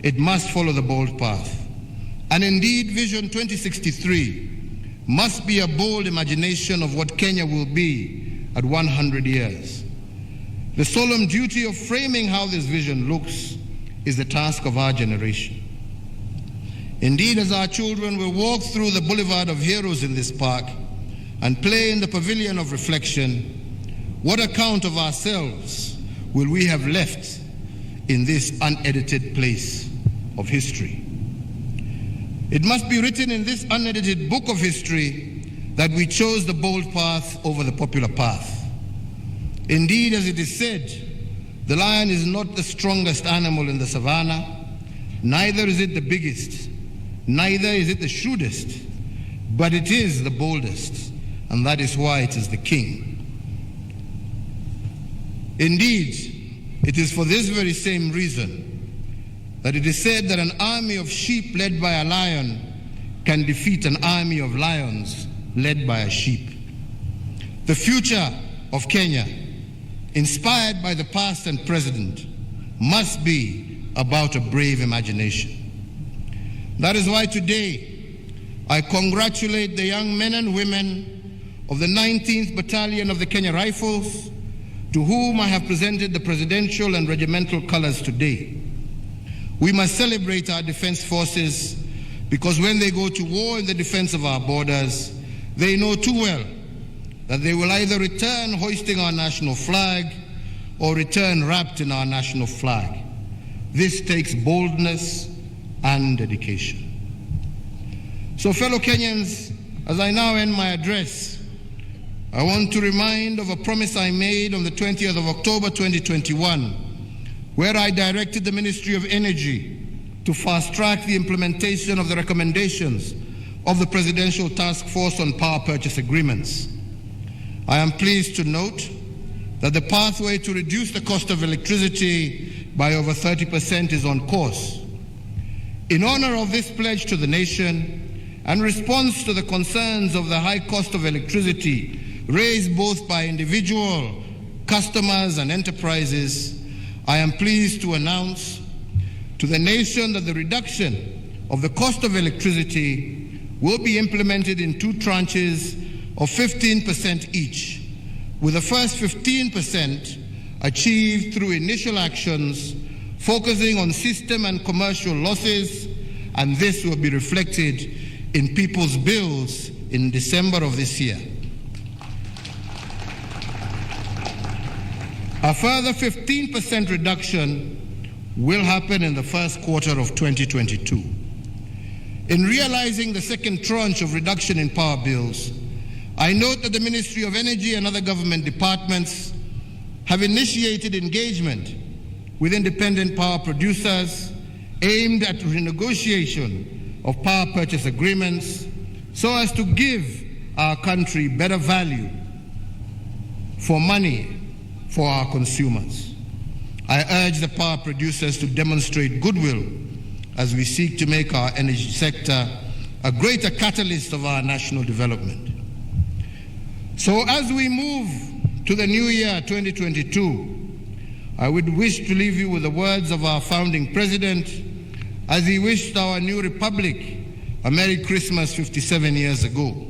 it must follow the bold path. And indeed, Vision 2063 must be a bold imagination of what Kenya will be at 100 years. The solemn duty of framing how this vision looks is the task of our generation. Indeed, as our children will walk through the boulevard of heroes in this park and play in the pavilion of reflection, what account of ourselves will we have left in this unedited place of history? It must be written in this unedited book of history that we chose the bold path over the popular path. Indeed, as it is said, the lion is not the strongest animal in the savannah, neither is it the biggest, neither is it the shrewdest, but it is the boldest, and that is why it is the king. Indeed, it is for this very same reason that it is said that an army of sheep led by a lion can defeat an army of lions led by a sheep. The future of Kenya, inspired by the past and present, must be about a brave imagination. That is why today I congratulate the young men and women of the 19th Battalion of the Kenya Rifles, to whom I have presented the presidential and regimental colors today. We must celebrate our defense forces because when they go to war in the defense of our borders, they know too well that they will either return hoisting our national flag or return wrapped in our national flag. This takes boldness and dedication. So, fellow Kenyans, as I now end my address, I want to remind of a promise I made on the 20th of October 2021, where I directed the Ministry of Energy to fast-track the implementation of the recommendations of the Presidential Task Force on Power Purchase Agreements. I am pleased to note that the pathway to reduce the cost of electricity by over 30% is on course. In honor of this pledge to the nation and response to the concerns of the high cost of electricity raised both by individual customers and enterprises, I am pleased to announce to the nation that the reduction of the cost of electricity will be implemented in 2 tranches of 15% each, with the first 15% achieved through initial actions focusing on system and commercial losses, and this will be reflected in people's bills in December of this year. A further 15% reduction will happen in the first quarter of 2022. In realizing the second tranche of reduction in power bills, I note that the Ministry of Energy and other government departments have initiated engagement with independent power producers aimed at renegotiation of power purchase agreements so as to give our country better value for money for our consumers. I urge the power producers to demonstrate goodwill as we seek to make our energy sector a greater catalyst of our national development. So as we move to the new year 2022, I would wish to leave you with the words of our founding president as he wished our new republic a Merry Christmas 57 years ago.